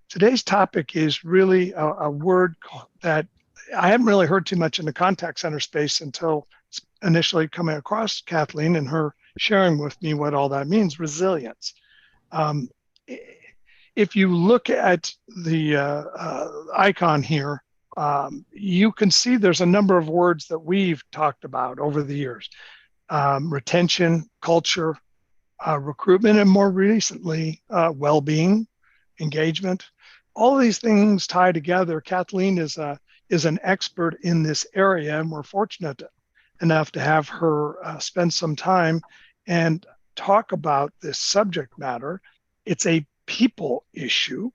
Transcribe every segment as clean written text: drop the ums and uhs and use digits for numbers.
Today's topic is really a word that I haven't really heard too much in the contact center space until initially coming across Kathleen and her sharing with me what all that means, resilience. Um, if you look at the icon here, you can see there's a number of words that we've talked about over the years. Retention, culture, recruitment, and more recently, well-being, engagement. All of these things tie together. Kathleen is an expert in this area, and we're fortunate enough to have her spend some time and talk about this subject matter. It's a people issue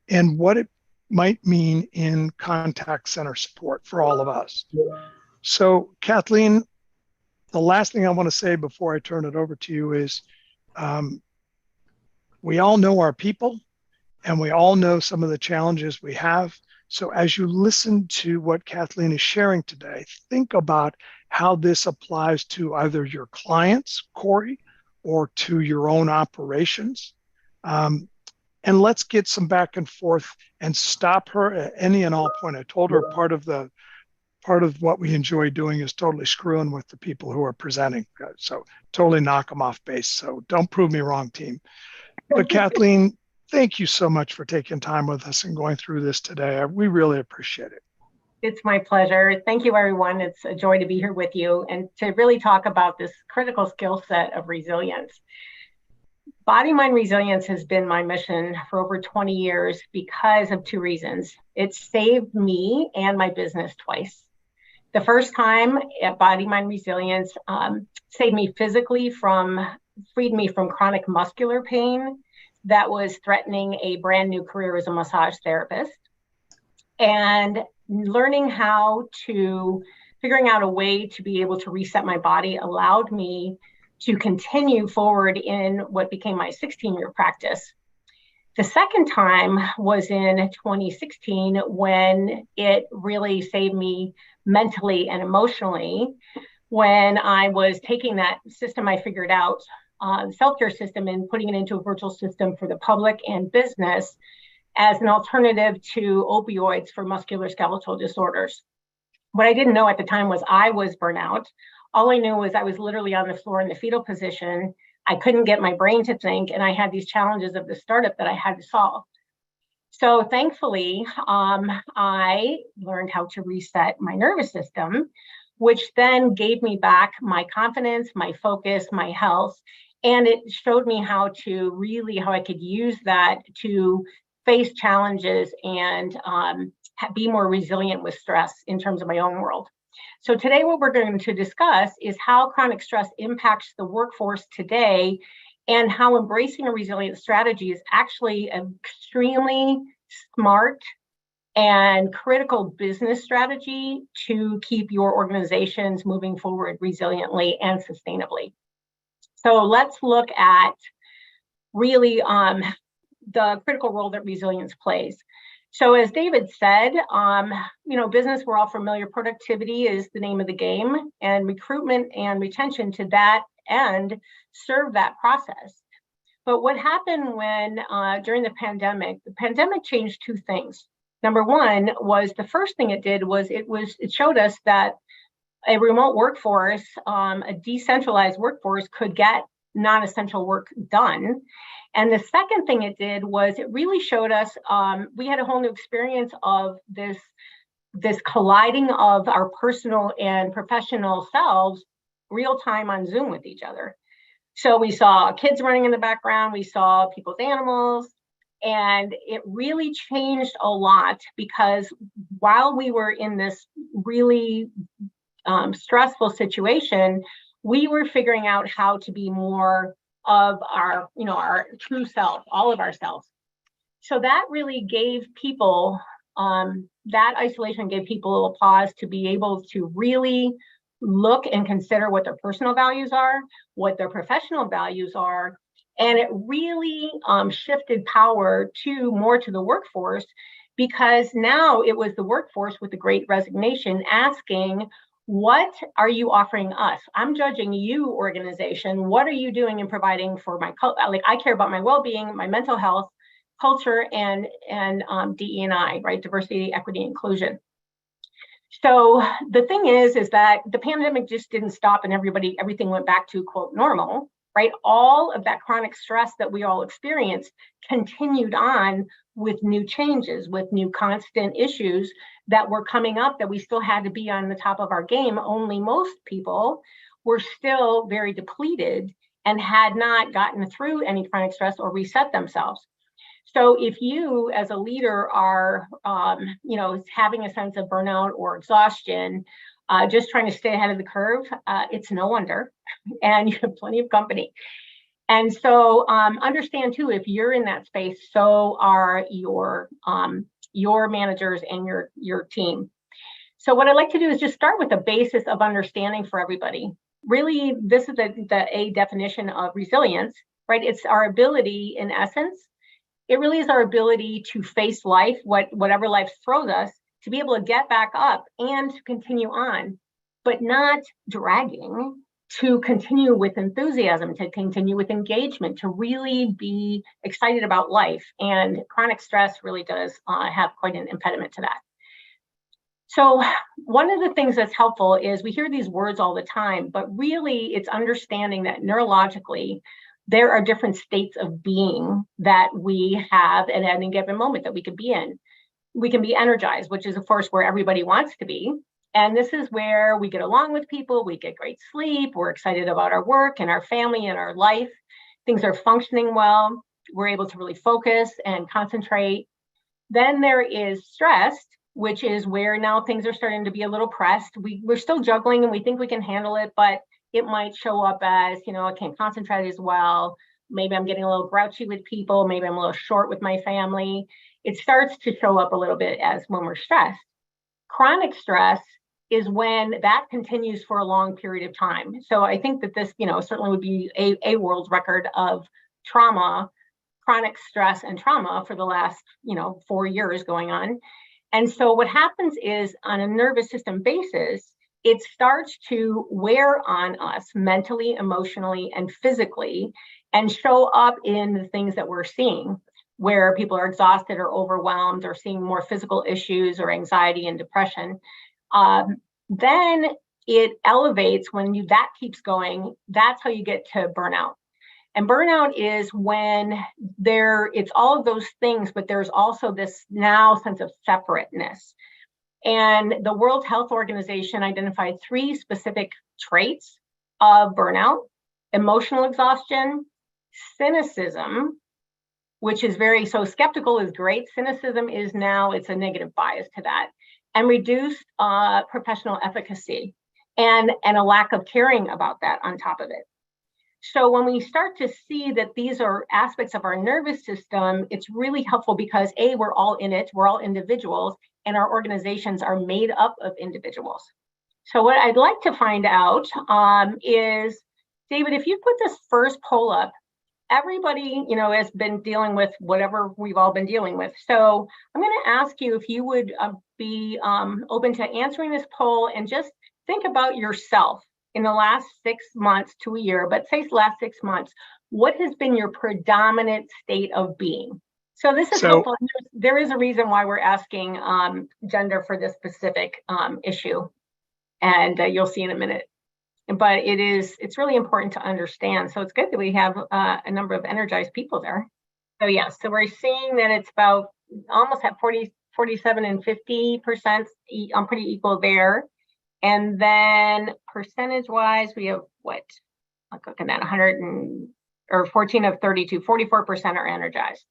and what it might mean in contact center support for all of us. So, Kathleen, the last thing I want to say before I turn it over to you is we all know our people and we all know some of the challenges we have. So as you listen to what Kathleen is sharing today, think about how this applies to either your clients, Corey, or to your own operations. And let's get some back and forth and stop her at any and all point. I told her part of what we enjoy doing is totally screwing with the people who are presenting. So totally knock them off base. So don't prove me wrong, team. But Kathleen, thank you so much for taking time with us and going through this today. We really appreciate it. It's my pleasure. Thank you, everyone. It's a joy to be here with you and to really talk about this critical skill set of resilience. Body-mind resilience has been my mission for over 20 years because of two reasons. It saved me and my business twice. The first time, body-mind resilience saved me physically freed me from chronic muscular pain that was threatening a brand new career as a massage therapist. And figuring out a way to be able to reset my body allowed me to continue forward in what became my 16-year practice. The second time was in 2016 when it really saved me mentally and emotionally when I was taking that system I figured out, self-care system, and putting it into a virtual system for the public and business as an alternative to opioids for musculoskeletal disorders. What I didn't know at the time was I was burnout. All I knew was I was literally on the floor in the fetal position. I couldn't get my brain to think, and I had these challenges of the startup that I had to solve. So thankfully, I learned how to reset my nervous system, which then gave me back my confidence, my focus, my health, and it showed me how I could use that to face challenges and be more resilient with stress in terms of my own world. So today what we're going to discuss is how chronic stress impacts the workforce today and how embracing a resilient strategy is actually an extremely smart and critical business strategy to keep your organizations moving forward resiliently and sustainably. So let's look at really the critical role that resilience plays. So as David said, business, we're all familiar, productivity is the name of the game, and recruitment and retention to that end serve that process. But what happened during the pandemic changed two things. Number one was the first thing it did was it showed us that a remote workforce, a decentralized workforce could get non-essential work done. And the second thing it did was it really showed us, we had a whole new experience of this colliding of our personal and professional selves real time on Zoom with each other. So we saw kids running in the background, we saw people's animals, and it really changed a lot because while we were in this really stressful situation, we were figuring out how to be more of our true self, all of ourselves. So that really gave people, that isolation gave people a pause to be able to really look and consider what their personal values are, what their professional values are. And it really shifted power more to the workforce, because now it was the workforce with the Great Resignation asking, what are you offering us? I'm judging you, organization. What are you doing and providing for my, I care about my well-being, my mental health, culture, and DE&I, right? Diversity, equity, inclusion. So the thing is that the pandemic just didn't stop and everything went back to quote normal, right? All of that chronic stress that we all experienced continued on with new changes, with new constant issues that were coming up that we still had to be on the top of our game. Only most people were still very depleted and had not gotten through any chronic stress or reset themselves. So if you as a leader are, having a sense of burnout or exhaustion, just trying to stay ahead of the curve, it's no wonder, and you have plenty of company. And so understand too, if you're in that space, so are your managers and your team. So what I'd like to do is just start with the basis of understanding for everybody. Really, this is the A definition of resilience, right? It's our ability, in essence, it really is our ability to face life, whatever life throws us, to be able to get back up and to continue on, but not dragging, to continue with enthusiasm, to continue with engagement, to really be excited about life. And chronic stress really does have quite an impediment to that. So one of the things that's helpful is we hear these words all the time, but really it's understanding that neurologically, there are different states of being that we have at any given moment that we could be in. We can be energized, which is of course where everybody wants to be. And this is where we get along with people, we get great sleep, we're excited about our work and our family and our life. Things are functioning well, we're able to really focus and concentrate. Then there is stressed, which is where now things are starting to be a little pressed. We're still juggling and we think we can handle it, but it might show up as, I can't concentrate as well. Maybe I'm getting a little grouchy with people. Maybe I'm a little short with my family. It starts to show up a little bit as when we're stressed. Chronic stress is when that continues for a long period of time. So I think that this, certainly would be a world record of trauma, chronic stress and trauma for the last, 4 years going on. And so what happens is on a nervous system basis, it starts to wear on us mentally, emotionally, and physically, and show up in the things that we're seeing, where people are exhausted or overwhelmed or seeing more physical issues or anxiety and depression. Then it elevates when that keeps going. That's how you get to burnout. And burnout is when it's all of those things, but there's also this now sense of separateness. And the World Health Organization identified 3 specific traits of burnout: emotional exhaustion, cynicism, which is so skeptical is great. Cynicism is now, it's a negative bias to that, and reduced professional efficacy and a lack of caring about that on top of it. So when we start to see that these are aspects of our nervous system, it's really helpful because A, we're all in it, we're all individuals, and our organizations are made up of individuals. So what I'd like to find out is, David, if you put this first poll up, everybody, has been dealing with whatever we've all been dealing with. So I'm going to ask you if you would be open to answering this poll and just think about yourself in the last 6 months to a year, but say last 6 months, what has been your predominant state of being? So this is helpful. There is a reason why we're asking gender for this specific issue, and you'll see in a minute. But it's really important to understand. So it's good that we have a number of energized people there. So yes, so we're seeing that it's about almost at 47 and 50%. I'm pretty equal there. And then percentage-wise, we have what? I'm looking at 14 of 32, 44% are energized.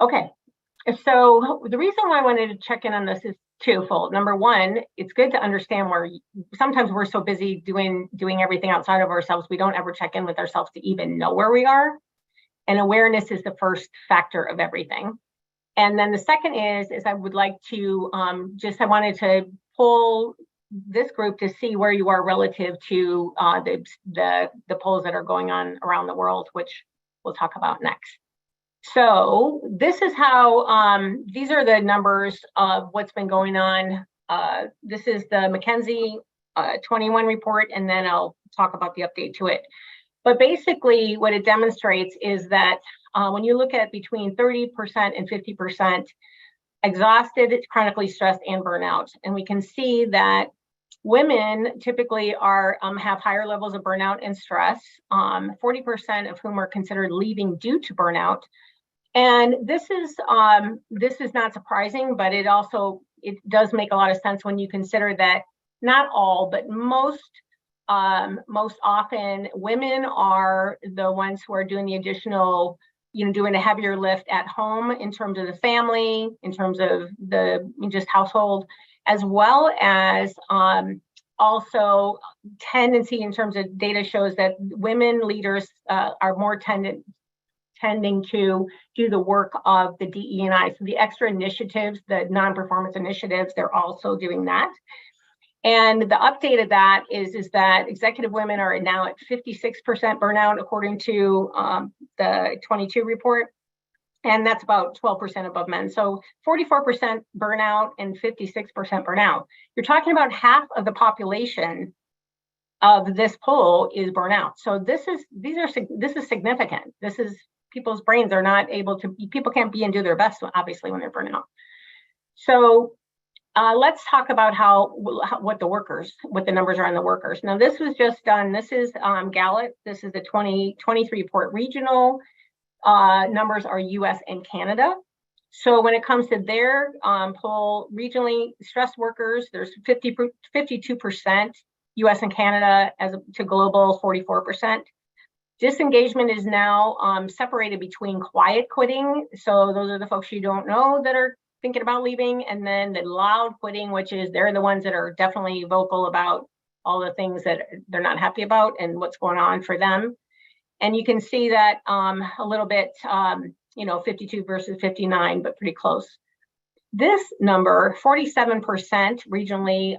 Okay, so the reason why I wanted to check in on this is twofold. Number one, it's good to understand where sometimes we're so busy doing everything outside of ourselves, we don't ever check in with ourselves to even know where we are. And awareness is the first factor of everything. And then the second is I would like to I wanted to pull this group to see where you are relative to the polls that are going on around the world, which we'll talk about next. So this is how, these are the numbers of what's been going on. This is the McKinsey 21 report, and then I'll talk about the update to it. But basically what it demonstrates is that when you look at between 30% and 50% exhausted, chronically stressed, and burnout. And we can see that women typically are have higher levels of burnout and stress, 40% of whom are considered leaving due to burnout. And this is not surprising, but it does make a lot of sense when you consider that not all, but most often women are the ones who are doing the additional, doing a heavier lift at home in terms of the family, in terms of the just household, as well as also tendency in terms of data shows that women leaders are more tending to do the work of the DE&I. So the extra initiatives, the non-performance initiatives, they're also doing that. And the update of that is that executive women are now at 56% burnout, according to the 22 report. And that's about 12% above men. So 44% burnout and 56% burnout. You're talking about half of the population of this poll is burnout. So this is significant. This is people's brains are not able to, people can't be and do their best, obviously, when they're burnout. So let's talk about what the numbers are on the workers. Now, this was just done. This is Gallup. This is the 2023 report. Regional numbers are US and Canada. So when it comes to their poll, regionally stressed workers, there's 52% US and Canada, as to global 44%. Disengagement is now separated between quiet quitting. So those are the folks you don't know that are thinking about leaving, and then the loud quitting, which is they're the ones that are definitely vocal about all the things that they're not happy about and what's going on for them. And you can see that a little bit, 52 versus 59, but pretty close. This number, 47% regionally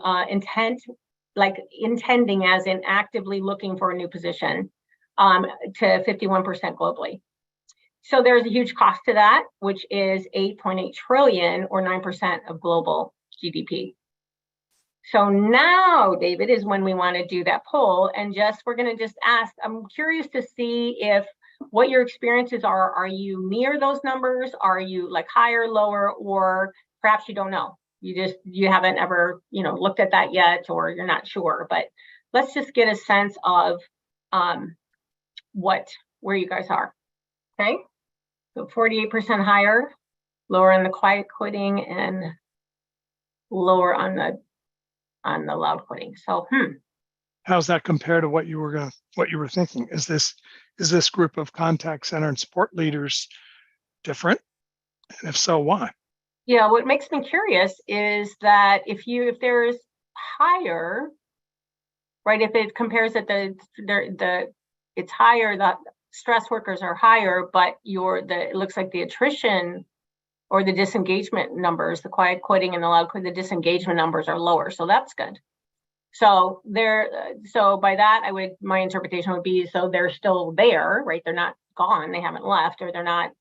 intending as in actively looking for a new position, to 51% globally. So there's a huge cost to that, which is 8.8 trillion or 9% of global GDP. So now, David, is when we want to do that poll, and we're going to just ask, I'm curious to see if what your experiences are. Are you near those numbers? Are you like higher, lower, or perhaps you don't know? You haven't ever, looked at that yet, or you're not sure, but let's just get a sense of where you guys are. Okay. So 48% higher, lower on the quiet quitting, and lower on the loud quitting. So, how's that compare to what you were thinking? Is this group of contact center and support leaders different? And if so, why? Yeah, what makes me curious is that if there's higher, right? If it compares that it's higher, that stress workers are higher, but it looks like the attrition or the disengagement numbers, the quiet quitting and the loud quitting, the disengagement numbers are lower. So that's good. So by that, my interpretation would be, so they're still there, right? They're not gone, they haven't left, or they're not,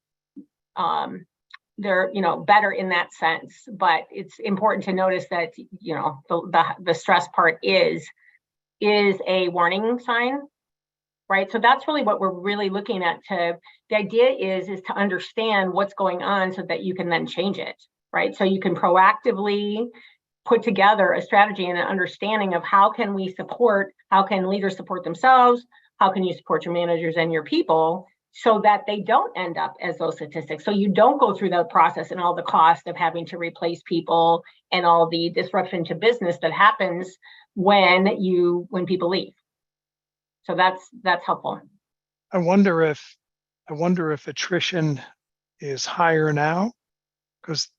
they're, better in that sense. But it's important to notice that, the stress part is a warning sign. Right. So that's really what we're really looking at. The idea is to understand what's going on so that you can then change it. Right. So you can proactively put together a strategy and an understanding of how can leaders support themselves? How can you support your managers and your people so that they don't end up as those statistics? So you don't go through the process and all the cost of having to replace people and all the disruption to business that happens when people leave. So that's helpful. I wonder if attrition is higher now, because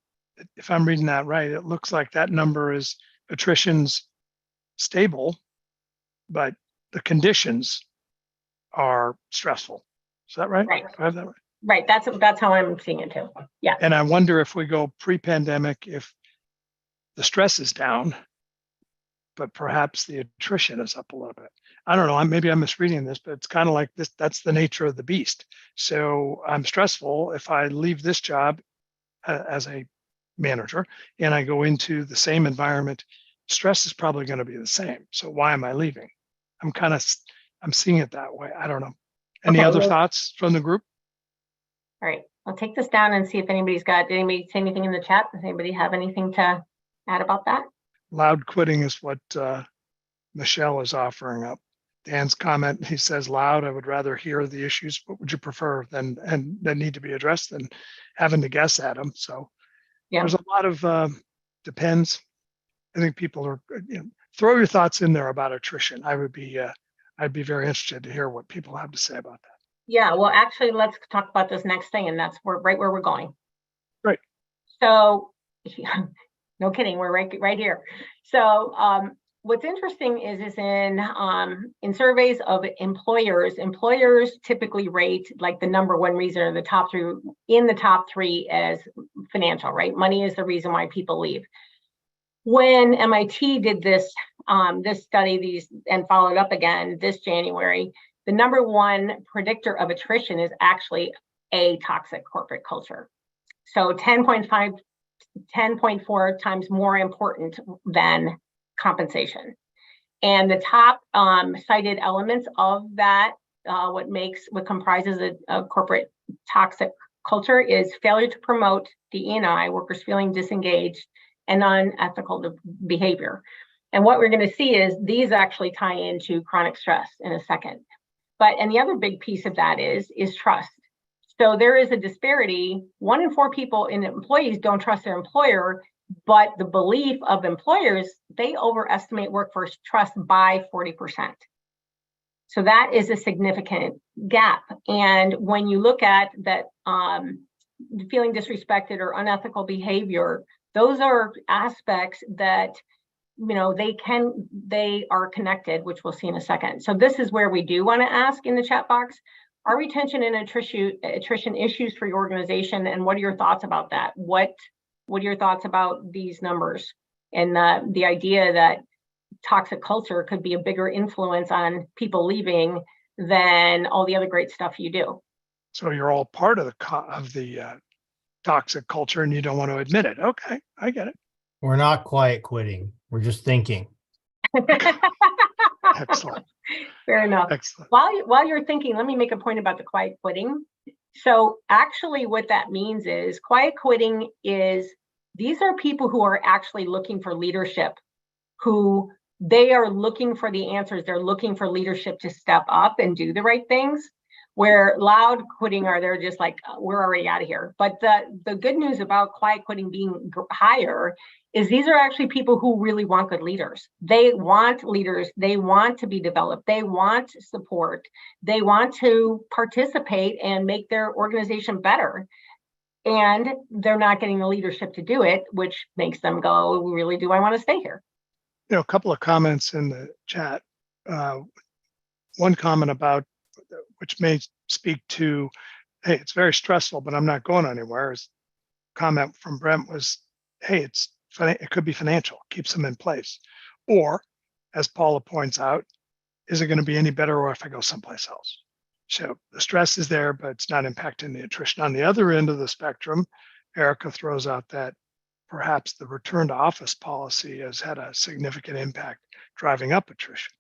if I'm reading that right, it looks like that number is attrition's stable, but the conditions are stressful. Is that right? Right. Do I have that right? Right. That's how I'm seeing it too. Yeah. And I wonder if we go pre-pandemic, if the stress is down, but perhaps the attrition is up a little bit. I don't know. Maybe I'm misreading this, but it's kind of like this. That's the nature of the beast. So I'm stressful. If I leave this job as a manager and I go into the same environment, stress is probably going to be the same. So why am I leaving? I'm seeing it that way. I don't know. Any other thoughts from the group? All right, I'll take this down and see if did anybody say anything in the chat? Does anybody have anything to add about that? Loud quitting is what Michelle is offering up. Dan's comment, he says, loud, I would rather hear the issues. What would you prefer than and that need to be addressed than having to guess at them? So Yeah. there's a lot of depends. I think people are, throw your thoughts in there about attrition. I'd be very interested to hear what people have to say about that. Yeah, well, actually, let's talk about this next thing, and that's right where we're going. Right. So, no kidding, we're right here. So, what's interesting is in surveys of employers typically rate like the number one reason or the top three as financial, right? Money is the reason why people leave. When MIT did this study and followed up again this January, the number one predictor of attrition is actually a toxic corporate culture. So 10.4 times more important than compensation. And the top cited elements of that, what comprises a corporate toxic culture is failure to promote DE&I, workers feeling disengaged, and unethical behavior. And what we're going to see is these actually tie into chronic stress in a second. And the other big piece of that is trust. So there is a disparity. 1 in 4 employees don't trust their employer, but the belief of employers, they overestimate workforce trust by 40%. So that is a significant gap. And when you look at that, feeling disrespected or unethical behavior, those are aspects that they are connected, which we'll see in a second. So this is where we do want to ask in the chat box, are retention and attrition issues for your organization? And what are your thoughts about that? What are your thoughts about these numbers and the idea that toxic culture could be a bigger influence on people leaving than all the other great stuff you do? So you're all part of the toxic culture and you don't want to admit it. Okay, I get it. We're not quiet quitting. We're just thinking. Excellent. Fair enough. Excellent. While you're thinking, let me make a point about the quiet quitting. So actually what that means is quiet quitting is these are people who are actually looking for leadership, who they are looking for the answers. They're looking for leadership to step up and do the right things. Where loud quitting they're just like, we're already out of here. But the good news about quiet quitting being higher is these are actually people who really want good leaders. They want leaders. They want to be developed. They want support. They want to participate and make their organization better. And they're not getting the leadership to do it, which makes them go, really, do I want to stay here? A couple of comments in the chat. One comment about which may speak to, hey, it's very stressful, but I'm not going anywhere. His comment from Brent was, hey, it could be financial, keeps them in place. Or, as Paula points out, is it going to be any better if I go someplace else? So the stress is there, but it's not impacting the attrition. On the other end of the spectrum, Erica throws out that perhaps the return to office policy has had a significant impact driving up attrition.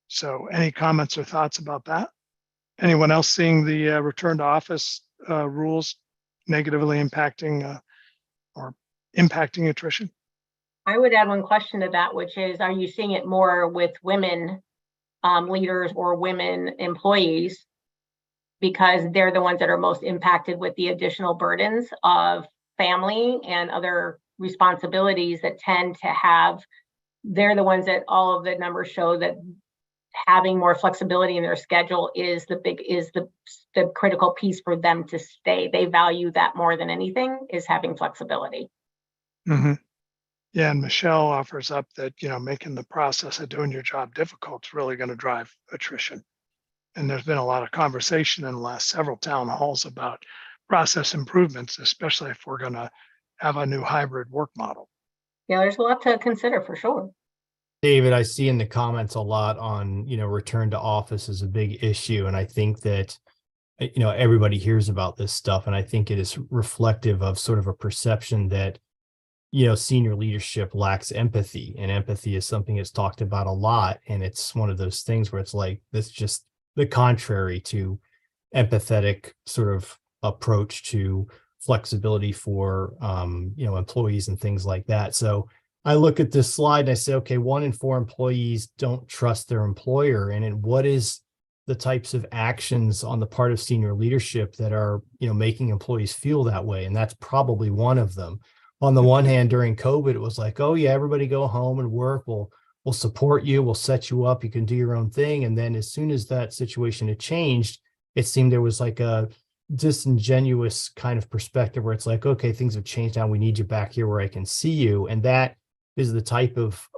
So any comments or thoughts about that? Anyone else seeing the return to office rules negatively impacting or impacting attrition? I would add one question to that, which is, are you seeing it more with women leaders or women employees? Because they're the ones that are most impacted with the additional burdens of family and other responsibilities that tend to have, they're the ones that all of the numbers show that having more flexibility in their schedule is the critical piece for them to stay. They value that more than anything, is having flexibility. Mm-hmm. Yeah, and Michelle offers up that, making the process of doing your job difficult is really going to drive attrition. And there's been a lot of conversation in the last several town halls about process improvements, especially if we're going to have a new hybrid work model. Yeah, there's a lot to consider for sure. David, I see in the comments a lot on, return to office is a big issue. And I think that, everybody hears about this stuff. And I think it is reflective of sort of a perception that, senior leadership lacks empathy, and empathy is something that's talked about a lot. And it's one of those things where it's like, that's just the contrary to empathetic sort of approach to flexibility for employees and things like that. So I look at this slide and I say, okay, 1 in 4 employees don't trust their employer. And what is the types of actions on the part of senior leadership that are, making employees feel that way? And that's probably one of them. On the one hand, during COVID, it was like, oh yeah, everybody go home and work. We'll support you. We'll set you up. You can do your own thing. And then as soon as that situation had changed, it seemed there was like a disingenuous kind of perspective where it's like, okay, things have changed now. We need you back here where I can see you. And that is the type of,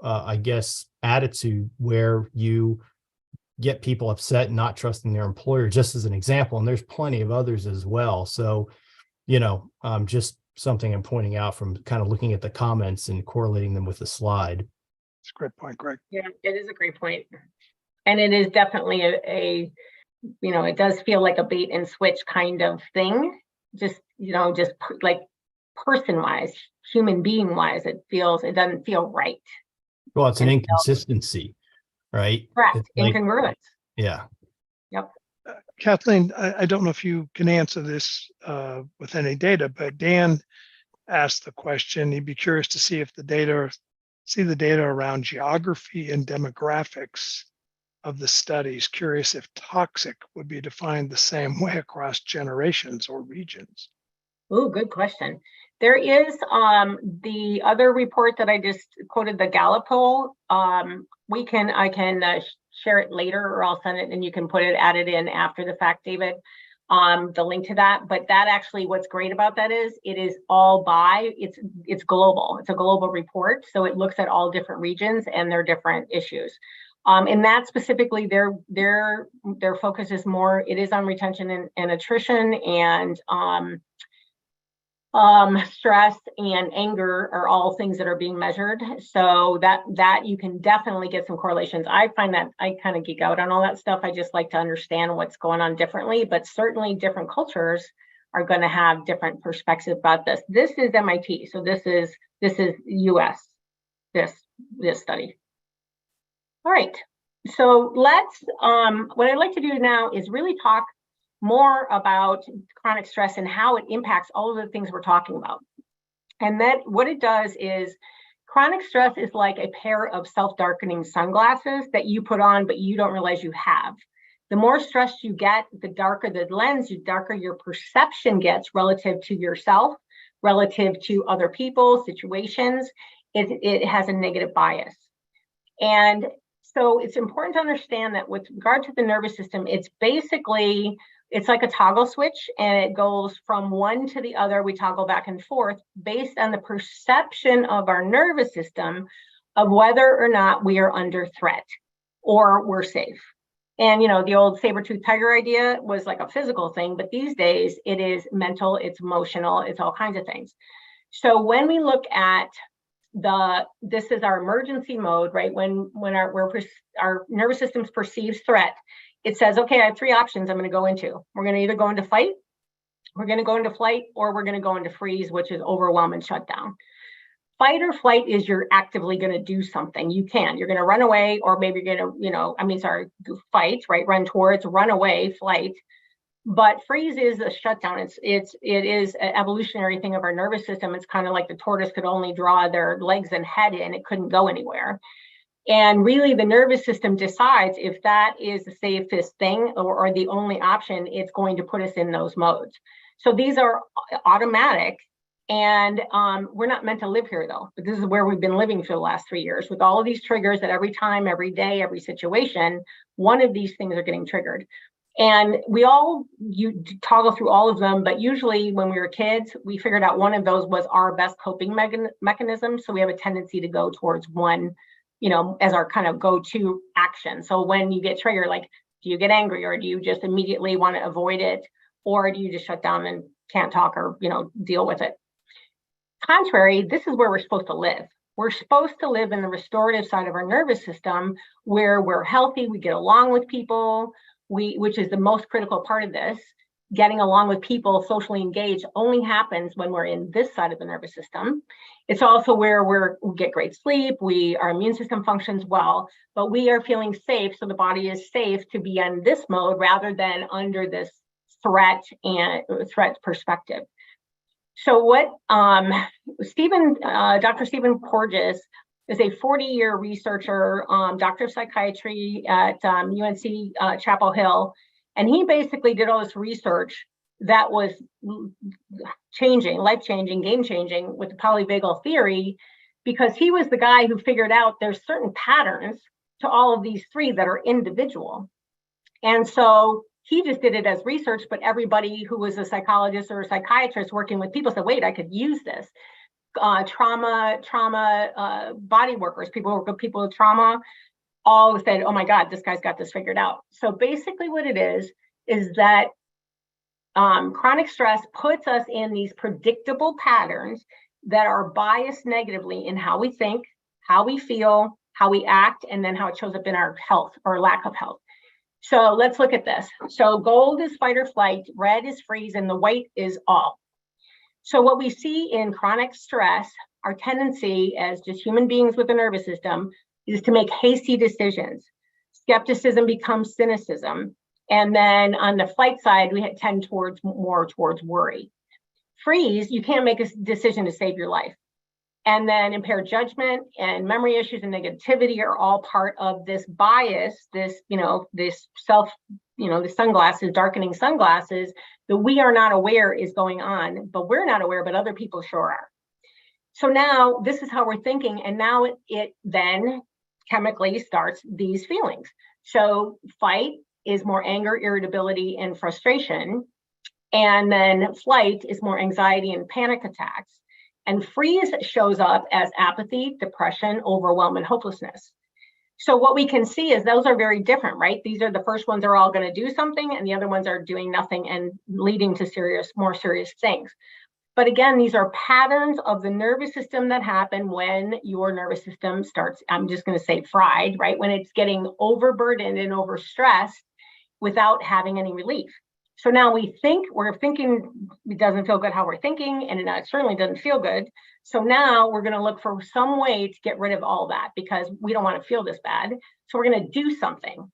attitude where you get people upset and not trusting their employer, just as an example. And there's plenty of others as well. So, just something I'm pointing out from kind of looking at the comments and correlating them with the slide. It's a great point, Greg. Yeah, it is a great point. And it is definitely it does feel like a bait and switch kind of thing. Just like person-wise, human being-wise, it doesn't feel right. Well, it's an inconsistency, right? Correct. Incongruence. Yeah. Yep. Kathleen, I don't know if you can answer this with any data, but Dan asked the question. He'd be curious to see if the data around geography and demographics of the studies. Curious if toxic would be defined the same way across generations or regions. Oh, good question. There is the other report that I just quoted, the Gallup poll. I can share it later, or I'll send it and you can add it in after the fact, David, the link to that. But that actually, what's great about that is it is all it's global. It's a global report. So it looks at all different regions and their different issues. And that specifically, their focus is more, it is on retention and attrition, and stress and anger are all things that are being measured. So that you can definitely get some correlations. I find that I kind of geek out on all that stuff. I just like to understand what's going on differently, but certainly different cultures are going to have different perspectives about this. This is MIT. So this is US, this study. All right. So let's, what I'd like to do now is really talk more about chronic stress and how it impacts all of the things we're talking about. And that what it does is chronic stress is like a pair of self-darkening sunglasses that you put on, but you don't realize you have. The more stressed you get, the darker the lens, the darker your perception gets relative to yourself, relative to other people, situations. It has a negative bias. And so it's important to understand that with regard to the nervous system, it's like a toggle switch, and it goes from one to the other. We toggle back and forth based on the perception of our nervous system of whether or not we are under threat or we're safe. And, the old saber-toothed tiger idea was like a physical thing, but these days it is mental, it's emotional, it's all kinds of things. So when we look at this is our emergency mode, right? When our nervous system perceives threat, it says, okay, I have 3 options I'm going to go into. We're going to either go into fight, we're going to go into flight, or we're going to go into freeze, which is overwhelm and shut down. Fight or flight is you're actively going to do something. You're going to run away, or maybe you're going to, fight, right? Run towards, run away, flight. But freeze is a shutdown. It is an evolutionary thing of our nervous system. It's kind of like the tortoise could only draw their legs and head in, it couldn't go anywhere. And really the nervous system decides if that is the safest thing or the only option, it's going to put us in those modes. So these are automatic, and we're not meant to live here though, but this is where we've been living for the last 3 years with all of these triggers that every time, every day, every situation, one of these things are getting triggered. And you toggle through all of them, but usually when we were kids, we figured out one of those was our best coping mechanism. So we have a tendency to go towards one, as our kind of go-to action. So when you get triggered, like, do you get angry, or do you just immediately want to avoid it, or do you just shut down and can't talk or, deal with it? Contrary, this is where we're supposed to live. We're supposed to live in the restorative side of our nervous system where we're healthy, we get along with people, which is the most critical part of this. Getting along with people, socially engaged, only happens when we're in this side of the nervous system. It's also where we get great sleep, our immune system functions well, but we are feeling safe, so the body is safe to be in this mode rather than under this threat and threat perspective. So what Dr. Stephen Porges is a 40-year researcher, doctor of psychiatry at UNC Chapel Hill, and he basically did all this research that was changing, life-changing, game-changing with the polyvagal theory, because he was the guy who figured out there's certain patterns to all of these three that are individual. And so he just did it as research, but everybody who was a psychologist or a psychiatrist working with people said, wait, I could use this. Trauma body workers, people with trauma, all said, oh my God, this guy's got this figured out. So basically what it is that chronic stress puts us in these predictable patterns that are biased negatively in how we think, how we feel, how we act, and then how it shows up in our health or lack of health. So let's look at this. So gold is fight or flight, red is freeze, and the white is all. So what we see in chronic stress, our tendency as just human beings with a nervous system is to make hasty decisions. Skepticism becomes cynicism. And then on the flight side, we tend more towards worry. Freeze, you can't make a decision to save your life. And then impaired judgment and memory issues and negativity are all part of this bias, the sunglasses, darkening sunglasses that we are not aware is going on, but we're not aware, but other people sure are. So now this is how we're thinking. And now it then chemically starts these feelings. So fight is more anger, irritability, and frustration. And then flight is more anxiety and panic attacks. And freeze shows up as apathy, depression, overwhelm, and hopelessness. So what we can see is those are very different, right? These are the first ones are all going to do something, and the other ones are doing nothing and leading to more serious things. But again, these are patterns of the nervous system that happen when your nervous system starts, I'm just going to say fried, right? When it's getting overburdened and overstressed without having any relief. So now we're thinking it doesn't feel good how we're thinking, and it certainly doesn't feel good. So now we're going to look for some way to get rid of all that because we don't want to feel this bad. So we're going to do something.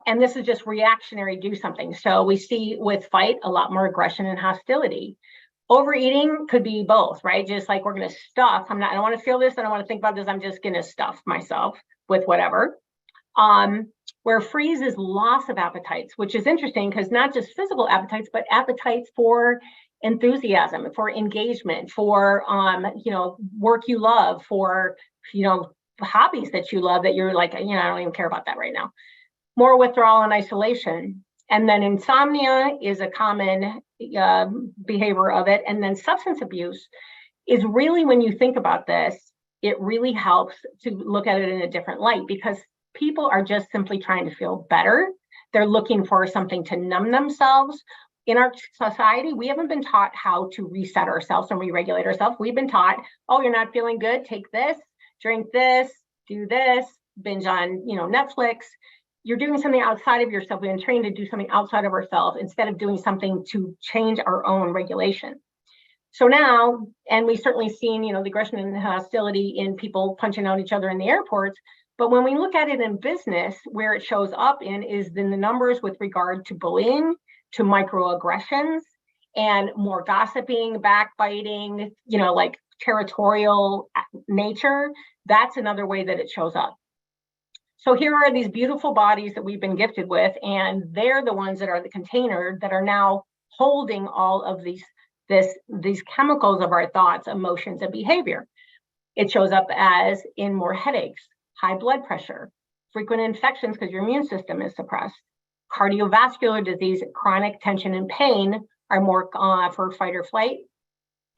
And this is just reactionary do something. So we see with fight a lot more aggression and hostility. Overeating could be both, right? Just like we're going to stuff. I don't want to feel this. I don't want to think about this. I'm just going to stuff myself with whatever. Where freeze is loss of appetites, which is interesting because not just physical appetites, but appetites for enthusiasm, for engagement, for work you love, for hobbies that you love that you're like, I don't even care about that right now. More withdrawal and isolation. And then insomnia is a common behavior of it. And then substance abuse is really, when you think about this, it really helps to look at it in a different light because people are just simply trying to feel better. They're looking for something to numb themselves. In our society, we haven't been taught how to reset ourselves and re-regulate ourselves. We've been taught, oh, you're not feeling good, take this, drink this, do this, binge on, Netflix. You're doing something outside of yourself. We've been trained to do something outside of ourselves instead of doing something to change our own regulation. So now, and we've certainly seen, the aggression and hostility in people punching out each other in the airports. But when we look at it in business, where it shows up in is in the numbers with regard to bullying, to microaggressions, and more gossiping, backbiting, like territorial nature. That's another way that it shows up. So here are these beautiful bodies that we've been gifted with, and they're the ones that are the container that are now holding all of these chemicals of our thoughts, emotions, and behavior. It shows up as in more headaches, high blood pressure, frequent infections because your immune system is suppressed, cardiovascular disease, chronic tension and pain are more for fight or flight.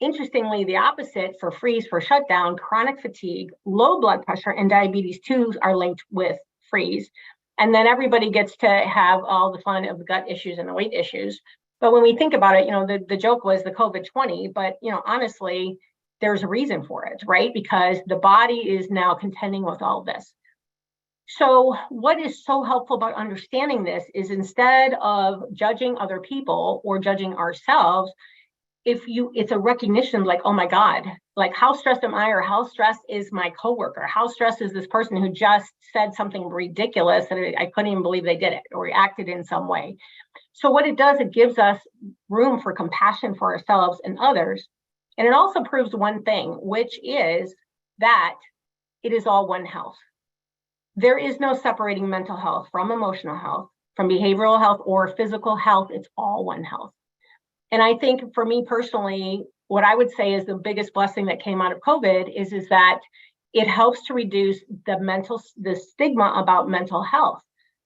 Interestingly, the opposite for freeze, for shutdown, chronic fatigue, low blood pressure, and diabetes too are linked with freeze. And then everybody gets to have all the fun of the gut issues and the weight issues. But when we think about it, the joke was the COVID-20, but honestly, there's a reason for it, right? Because the body is now contending with all this. So what is so helpful about understanding this is instead of judging other people or judging ourselves, it's a recognition like, oh my God, like, how stressed am I, or how stressed is my coworker? How stressed is this person who just said something ridiculous that I couldn't even believe they did it or reacted in some way? So what it does, it gives us room for compassion for ourselves and others. And it also proves one thing, which is that it is all one health. There is no separating mental health from emotional health, from behavioral health or physical health. It's all one health. And I think for me personally, what I would say is the biggest blessing that came out of COVID is that it helps to reduce the stigma about mental health.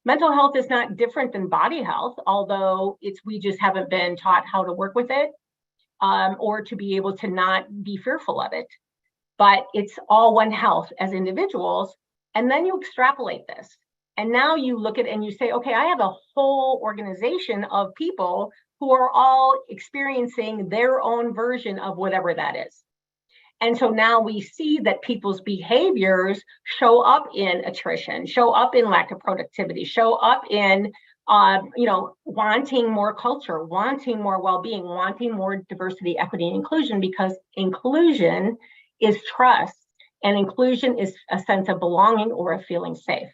Mental health is not different than body health, although we just haven't been taught how to work with it, or to be able to not be fearful of it. But it's all one health as individuals. And then you extrapolate this. And now you look at it and you say, okay, I have a whole organization of people who are all experiencing their own version of whatever that is. And so now we see that people's behaviors show up in attrition, show up in lack of productivity, show up in wanting more culture, wanting more well-being, wanting more diversity, equity, and inclusion, because inclusion is trust, and inclusion is a sense of belonging or of feeling safe.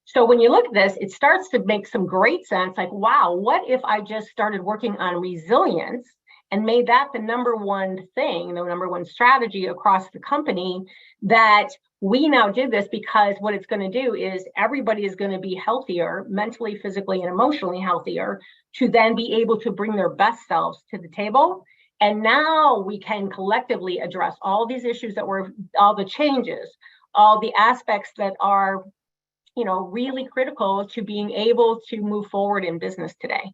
So when you look at this, it starts to make some great sense, like, wow, what if I just started working on resilience and made that the number one thing, the number one strategy across the company, that we now did this, because what it's going to do is everybody is going to be healthier, mentally, physically, and emotionally healthier, to then be able to bring their best selves to the table. And now we can collectively address all these issues all the changes, all the aspects that are really critical to being able to move forward in business today.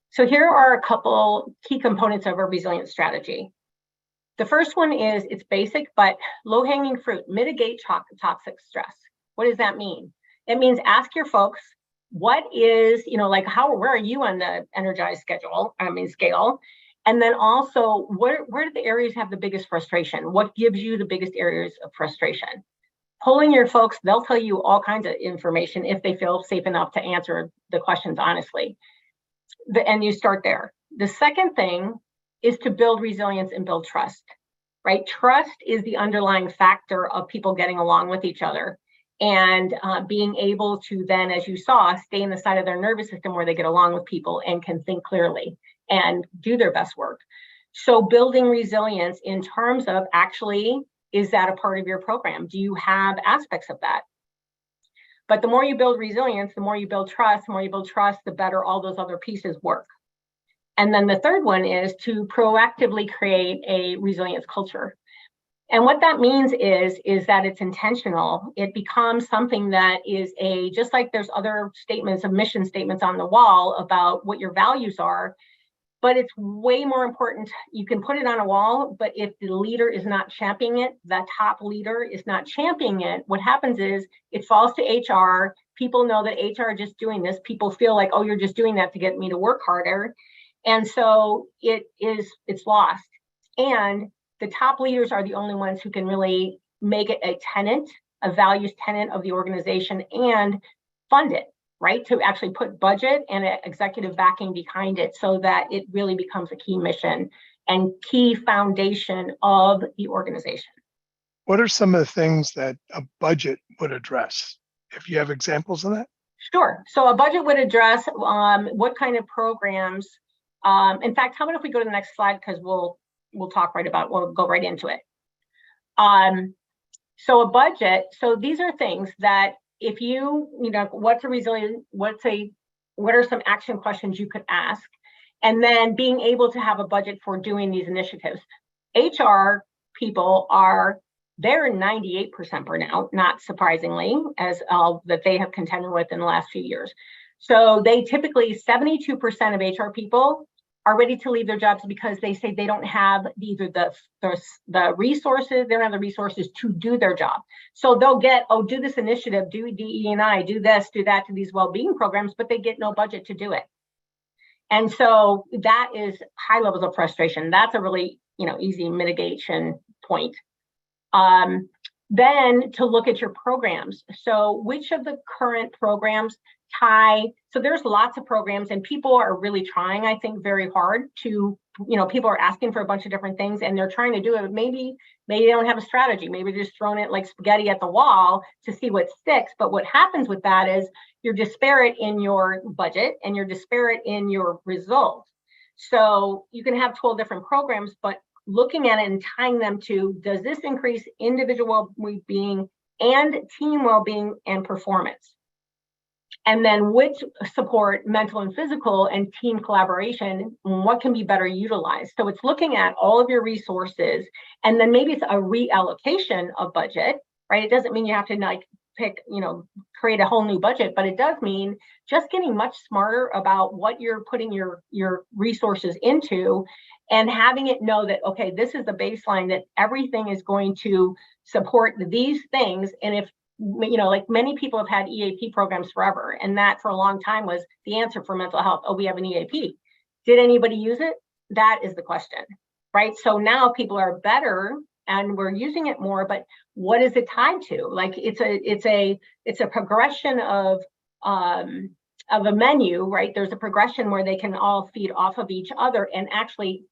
So here are a couple key components of our resilience strategy. The first one is, it's basic, but low-hanging fruit: mitigate toxic stress. What does that mean? It means ask your folks, what is, where are you on the energized scale? And then also, where do the areas have the biggest frustration? What gives you the biggest areas of frustration? Polling your folks, they'll tell you all kinds of information if they feel safe enough to answer the questions honestly. And you start there. The second thing is to build resilience and build trust, right? Trust is the underlying factor of people getting along with each other, and being able to then, as you saw, stay in the side of their nervous system where they get along with people and can think clearly and do their best work. So building resilience in terms of, actually, is that a part of your program? Do you have aspects of that? But the more you build resilience, the more you build trust, the better all those other pieces work. And then the third one is to proactively create a resilience culture. And what that means is that it's intentional. It becomes something that is just like there's other statements of mission statements on the wall about what your values are, but it's way more important. You can put it on a wall, but if the leader is not championing it, the top leader is not championing it, what happens is it falls to HR. People know that HR is just doing this. People feel like, oh, you're just doing that to get me to work harder. And so it's lost. And the top leaders are the only ones who can really make it a tenet, a values tenet of the organization, and fund it, right? To actually put budget and executive backing behind it so that it really becomes a key mission and key foundation of the organization. What are some of the things that a budget would address? If you have examples of that? Sure. So a budget would address what kind of programs. In fact, how about if we go to the next slide, because we'll go right into it. So a budget. So these are things that, if what's a resilient, what are some action questions you could ask, and then being able to have a budget for doing these initiatives. HR people they're 98% burnout, not surprisingly, as that they have contended with in the last few years. So they typically, 72% of HR people are ready to leave their jobs because they say they don't have either the resources, they don't have the resources to do their job. So they'll get, do this initiative, do DE&I, do this, do that, to these well-being programs, but they get no budget to do it. And so that is high levels of frustration. That's a really, easy mitigation point. Then to look at your programs. So which of the current programs tie. So there's lots of programs, and people are really trying, I think, very hard to, people are asking for a bunch of different things and they're trying to do it. Maybe they don't have a strategy. Maybe they're just throwing it like spaghetti at the wall to see what sticks. But what happens with that is you're disparate in your budget and you're disparate in your results. So you can have 12 different programs, but looking at it and tying them to, does this increase individual well-being and team well-being and performance? And then which support mental and physical and team collaboration, what can be better utilized? So it's looking at all of your resources, and then maybe it's a reallocation of budget, right? It doesn't mean you have to like pick, create a whole new budget, but it does mean just getting much smarter about what you're putting your resources into, and having it know that, okay, this is the baseline, that everything is going to support these things. And if, like many people have had EAP programs forever, and that for a long time was the answer for mental health. Oh, we have an EAP. Did anybody use it? That is the question, right? So now people are better and we're using it more, but what is it tied to? Like it's a progression of a menu, right? There's a progression where they can all feed off of each other and actually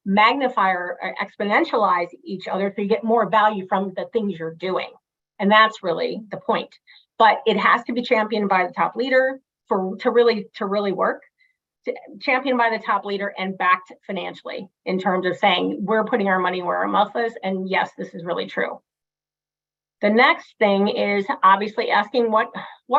magnify or exponentialize each other, so you get more value from the things you're doing. And that's really the point. But it has to be championed by the top leader to really work. Championed by the top leader and backed financially, in terms of saying we're putting our money where our mouth is. And yes, this is really true. The next thing is obviously asking what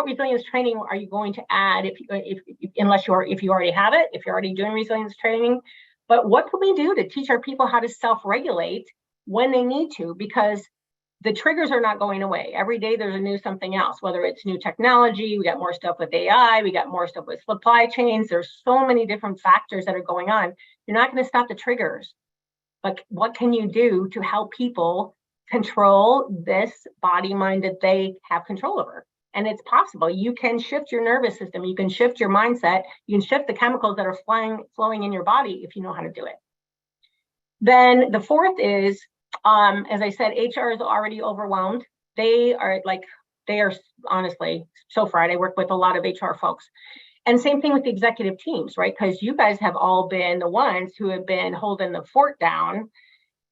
resilience training are you going to add if you already have it, if you're already doing resilience training. But what can we do to teach our people how to self-regulate when they need to? Because the triggers are not going away. Every day there's a new something else, whether it's new technology, we got more stuff with AI, we got more stuff with supply chains. There's so many different factors that are going on. You're not going to stop the triggers, but what can you do to help people control this body mind that they have control over? And it's possible. You can shift your nervous system. You can shift your mindset. You can shift the chemicals that are flowing in your body if you know how to do it. Then the fourth is, as I said, HR is already overwhelmed. They are honestly so fried. I work with a lot of HR folks. And same thing with the executive teams, right? Because you guys have all been the ones who have been holding the fort down.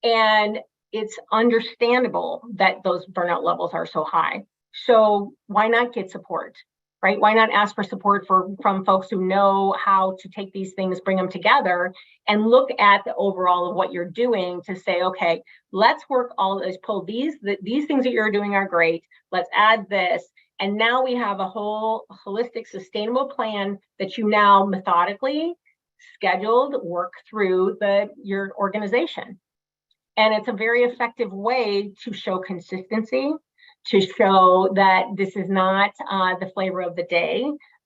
And it's understandable that those burnout levels are so high. So why not get support, right? Why not ask for support from folks who know how to take these things, bring them together, and look at the overall of what you're doing to say, okay, let's work all this, pull these things that you're doing are great. Let's add this. And now we have a whole holistic, sustainable plan that you now methodically scheduled work through your organization. And it's a very effective way to show consistency, to show that this is not the flavor of the day,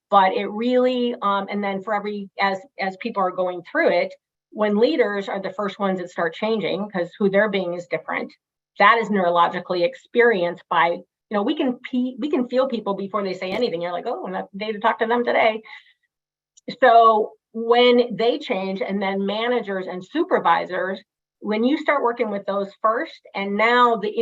but it really, and then for as people are going through it, when leaders are the first ones that start changing, because who they're being is different, that is neurologically experienced by, we can feel people before they say anything. You're like, oh, I'm not day to talk to them today. So when they change, and then managers and supervisors, when you start working with those first, and now the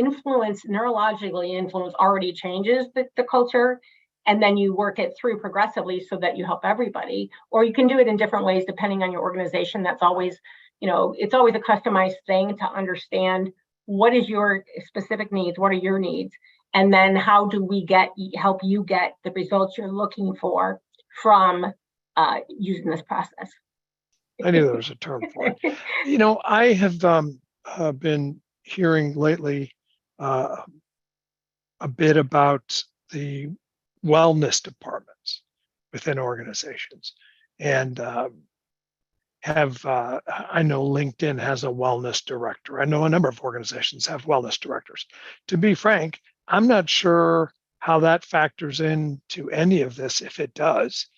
neurologically influence already changes the culture, and then you work it through progressively so that you help everybody, or you can do it in different ways depending on your organization. That's always, it's always a customized thing to understand what is your specific needs, what are your needs, and then how do we help you get the results you're looking for from using this process. I knew there was a term for it. I have been hearing lately a bit about the wellness departments within organizations, and I know LinkedIn has a wellness director. I know a number of organizations have wellness directors. To be frank, I'm not sure how that factors into any of this, if it does.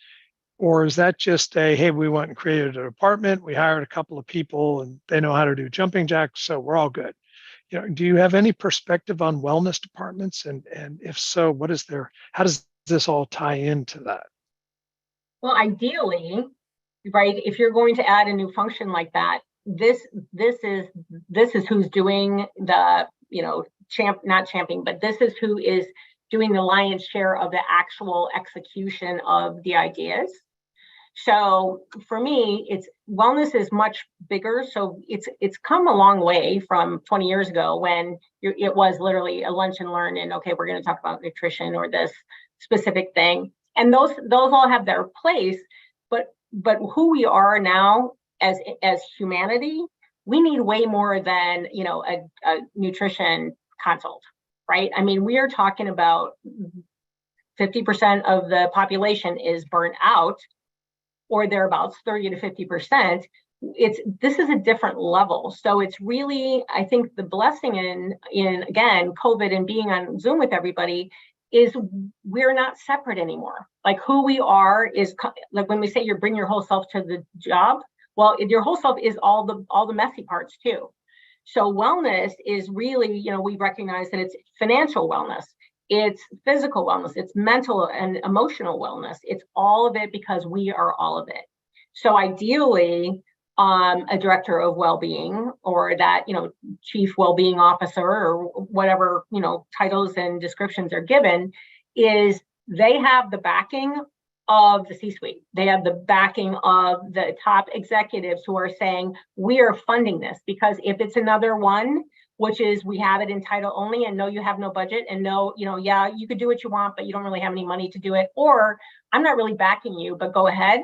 Or is that just hey, we went and created a department, we hired a couple of people and they know how to do jumping jacks, so we're all good. Do you have any perspective on wellness departments? And if so, how does this all tie into that? Well, ideally, right, if you're going to add a new function like that, this is who's doing the, not championing, but this is who is doing the lion's share of the actual execution of the ideas. So for me, it's wellness is much bigger. So it's come a long way from 20 years ago when it was literally a lunch and learn and okay, we're going to talk about nutrition or this specific thing. And those all have their place, but who we are now as humanity, we need way more than, you know, a nutrition consult, right? I mean, we are talking about 50% of the population is burnt out, or thereabouts, 30 to 50%. This is a different level. So it's really, I think the blessing in again, COVID and being on Zoom with everybody is we're not separate anymore. Like who we are is like when we say you bring your whole self to the job, well, your whole self is all the messy parts too. So wellness is really, you know, we recognize that it's financial wellness, it's physical wellness, it's mental and emotional wellness. It's all of it because we are all of it. So ideally, a director of well-being or that, you know, chief well-being officer or whatever, you know, titles and descriptions are given, is they have the backing of the C-suite. They have the backing of the top executives who are saying, we are funding this, because if it's another one, which is we have it in title only and no, you have no budget and no, you know, yeah, you could do what you want, but you don't really have any money to do it. Or I'm not really backing you, but go ahead.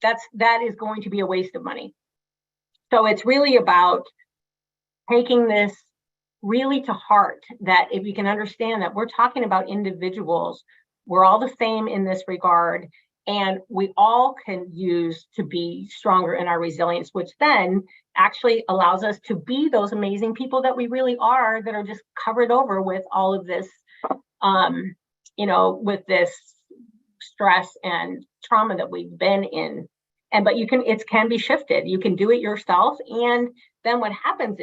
That is going to be a waste of money. So it's really about taking this really to heart, that if you can understand that we're talking about individuals, we're all the same in this regard, and we all can use to be stronger in our resilience, which then actually allows us to be those amazing people that we really are, that are just covered over with all of this, you know, with this stress and trauma that we've been in. But it can be shifted. You can do it yourself. And then what happens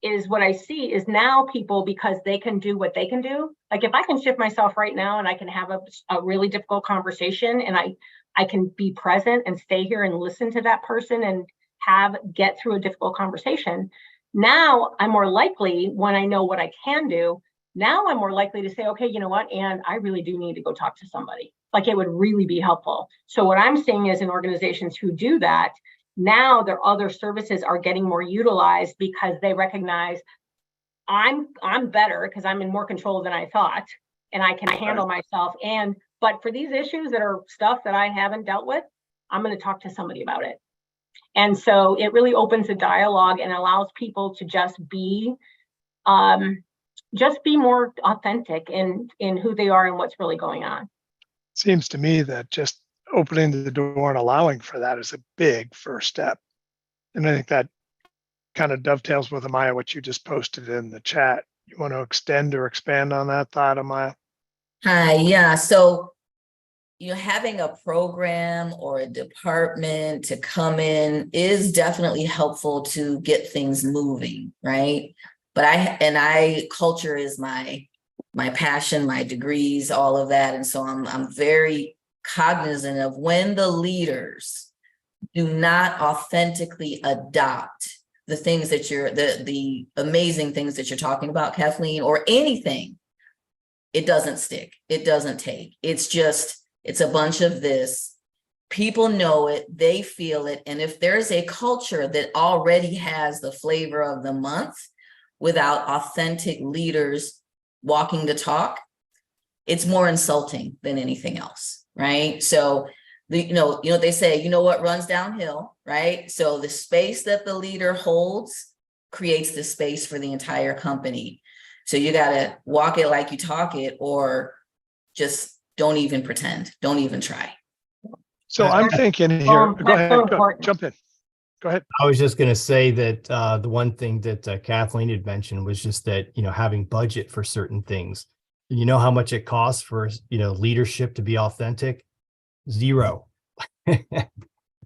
is what I see is now people, because they can do what they can do. Like if I can shift myself right now and I can have a really difficult conversation and I can be present and stay here and listen to that person and get through a difficult conversation. Now I'm more likely, when I know what I can do, now I'm more likely to say, okay, you know what, and I really do need to go talk to somebody. Like it would really be helpful. So what I'm seeing is in organizations who do that, now their other services are getting more utilized because they recognize I'm better because I'm in more control than I thought, and I can handle myself. But for these issues that are stuff that I haven't dealt with, I'm going to talk to somebody about it. And so it really opens a dialogue and allows people to just be more authentic in who they are and what's really going on. Seems to me that just opening the door and allowing for that is a big first step. And I think that kind of dovetails with Amaya, what you just posted in the chat. You want to extend or expand on that thought, Amaya? Hi, yeah. So, you know, having a program or a department to come in is definitely helpful to get things moving, right? But culture is my passion, my degrees, all of that. And so I'm very cognizant of when the leaders do not authentically adopt the things that the amazing things that you're talking about, Kathleen, or anything, it doesn't stick. It doesn't take. It's a bunch of this. People know it, they feel it. And if there's a culture that already has the flavor of the month without authentic leaders walking the talk, it's more insulting than anything else, right? So, you know they say, you know what runs downhill, right? So the space that the leader holds creates the space for the entire company. So you got to walk it like you talk it, or just don't even pretend, don't even try. So I'm thinking here, go ahead, jump in. Go ahead. I was just going to say that the one thing that Kathleen had mentioned was just that, you know, having budget for certain things. You know how much it costs for, you know, leadership to be authentic? Zero.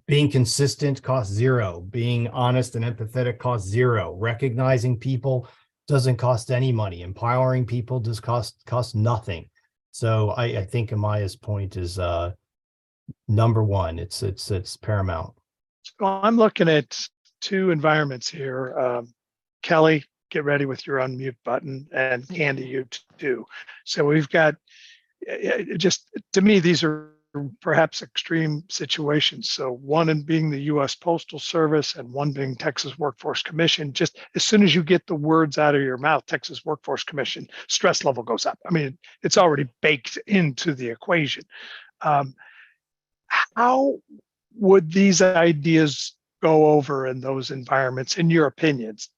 Being consistent costs zero. Being honest and empathetic costs zero. Recognizing people doesn't cost any money. Empowering people does cost nothing. So I think Amaya's point is number one. It's paramount. So I'm looking at two environments here. Kelly, get ready with your unmute button, and Candy, you too. So we've got, just to me, these are perhaps extreme situations. So one in being the U.S. Postal Service and one being Texas Workforce Commission. Just as soon as you get the words out of your mouth, Texas Workforce Commission, stress level goes up. I mean, it's already baked into the equation. How would these ideas go over in those environments, in your opinions?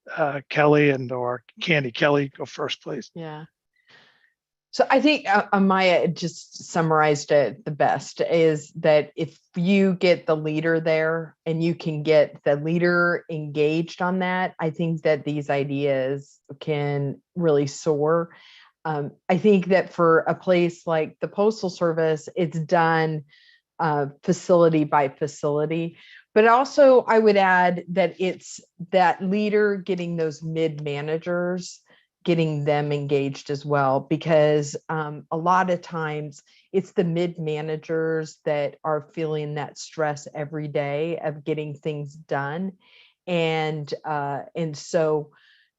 Kelly or Candy. Kelly, go first, please. Yeah. So I think Amaya just summarized it the best, is that if you get the leader there and you can get the leader engaged on that, I think that these ideas can really soar. I think that for a place like the Postal Service, it's done facility by facility. But also I would add that it's that leader getting those mid-managers, getting them engaged as well, because a lot of times it's the mid-managers that are feeling that stress every day of getting things done. And so,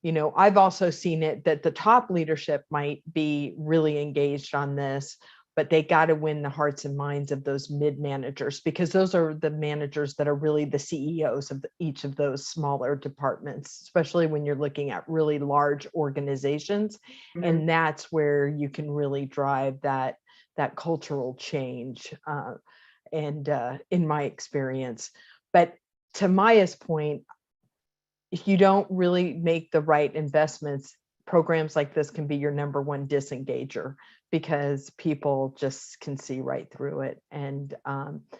I've also seen it that the top leadership might be really engaged on this, but they got to win the hearts and minds of those mid-managers, because those are the managers that are really the CEOs of each of those smaller departments, especially when you're looking at really large organizations. Mm-hmm. And that's where you can really drive that cultural change, and in my experience. But to Maya's point, if you don't really make the right investments, programs like this can be your number one disengager, because people just can see right through it. And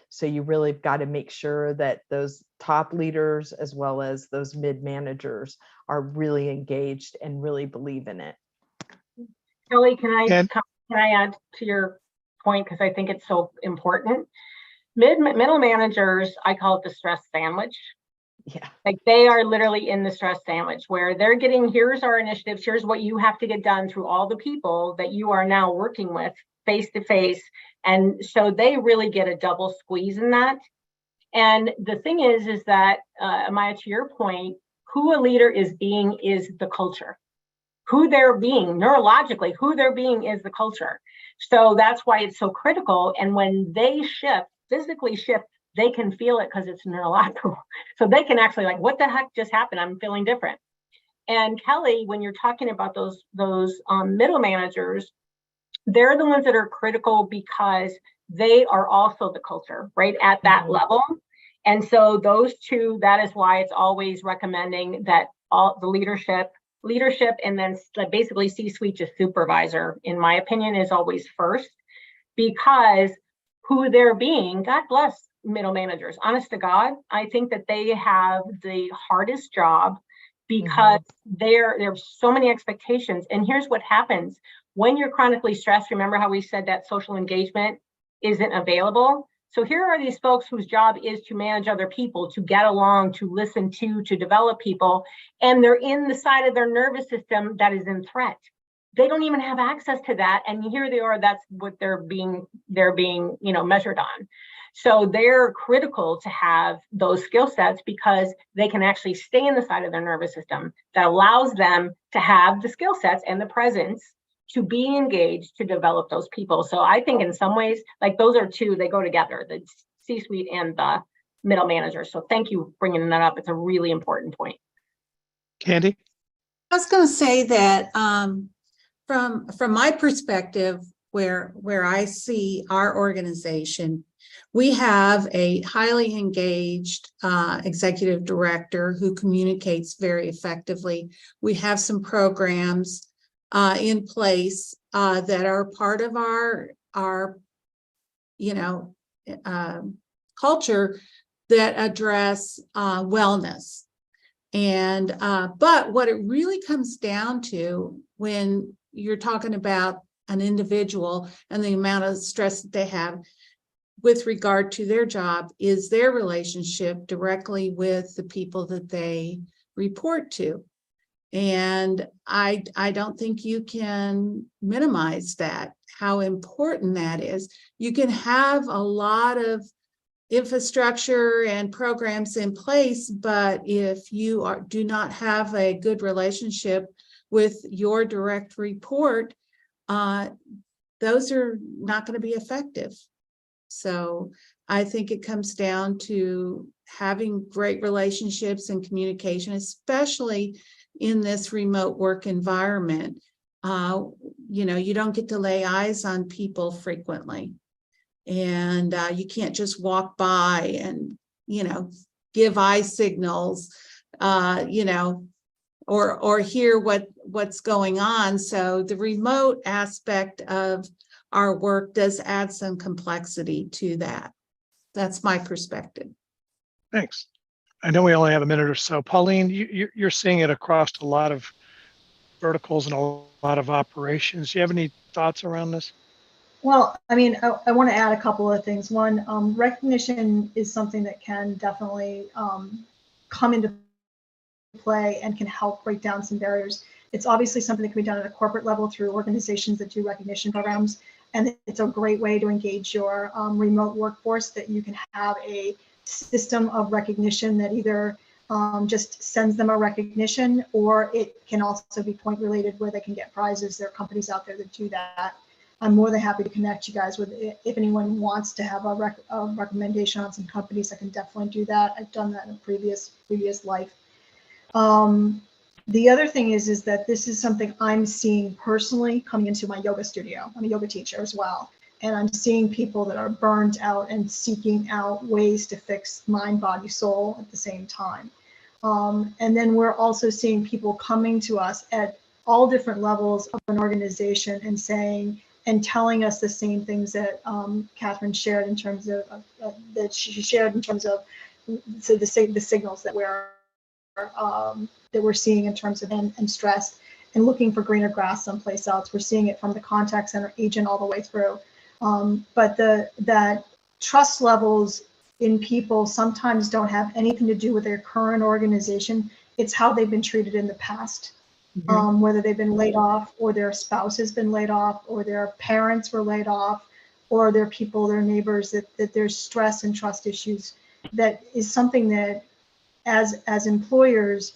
so you really got to make sure that those top leaders, as well as those mid-managers, are really engaged and really believe in it. Kelly, can I add to your point, because I think it's so important? Middle managers, I call it the stress sandwich. Yeah. Like they are literally in the stress sandwich, where they're getting, here's our initiatives, here's what you have to get done through all the people that you are now working with face to face. And so they really get a double squeeze in that. And the thing is that, Amaya, to your point, who a leader is being is the culture. Who they're being neurologically, who they're being is the culture. So that's why it's so critical. And when they physically shift, they can feel it because it's neurological. So they can actually what the heck just happened? I'm feeling different. And Kelly, when you're talking about those middle managers, they're the ones that are critical because they are also the culture, right, at that level. And so those two, that is why it's always recommending that all the leadership, and then basically C-suite to supervisor, in my opinion, is always first, because who they're being, God bless middle managers. Honest to God, I think that they have the hardest job, because there's so many expectations. And here's what happens when you're chronically stressed. Remember how we said that social engagement isn't available? So here are these folks whose job is to manage other people, to get along, to listen to develop people, and they're in the side of their nervous system that is in threat. They don't even have access to that, and here they are. That's what they're being measured on. So they're critical to have those skill sets, because they can actually stay in the side of their nervous system that allows them to have the skill sets and the presence to be engaged to develop those people. So I think in some ways, those are two, they go together, the C-suite and the middle manager. So thank you for bringing that up. It's a really important point. Candy? I was going to say that from my perspective, where I see our organization, we have a highly engaged executive director who communicates very effectively. We have some programs in place that are part of our culture that address wellness. And but what it really comes down to when you're talking about an individual and the amount of stress that they have with regard to their job is their relationship directly with the people that they report to. And I don't think you can minimize that, how important that is. You can have a lot of infrastructure and programs in place, but if you do not have a good relationship with your direct report, those are not going to be effective. So I think it comes down to having great relationships and communication, especially in this remote work environment. You don't get to lay eyes on people frequently, and you can't just walk by and, give eye signals, or hear what's going on. So the remote aspect of our work does add some complexity to that. That's my perspective. Thanks. I know we only have a minute or so. Pauline, you're seeing it across a lot of verticals and a lot of operations. Do you have any thoughts around this? Well, I mean, I want to add a couple of things. One, recognition is something that can definitely come into play and can help break down some barriers. It's obviously something that can be done at a corporate level through organizations that do recognition programs. And it's a great way to engage your remote workforce, that you can have a system of recognition that either just sends them a recognition, or it can also be point related where they can get prizes. There are companies out there that do that. I'm more than happy to connect you guys with it. If anyone wants to have a recommendation on some companies, I can definitely do that. I've done that in a previous life. The other thing is that this is something I'm seeing personally coming into my yoga studio. I'm a yoga teacher as well. And I'm seeing people that are burned out and seeking out ways to fix mind, body, soul at the same time. And then we're also seeing people coming to us at all different levels of an organization and saying, and telling us the same things that Catherine shared in terms of, that she shared in terms of the signals that we're seeing in terms of and stress, and looking for greener grass someplace else. We're seeing it from the contact center agent all the way through. But that trust levels in people sometimes don't have anything to do with their current organization. It's how they've been treated in the past. Whether they've been laid off, or their spouse has been laid off, or their parents were laid off, or their people, their neighbors, that there's stress and trust issues. That is something that as employers,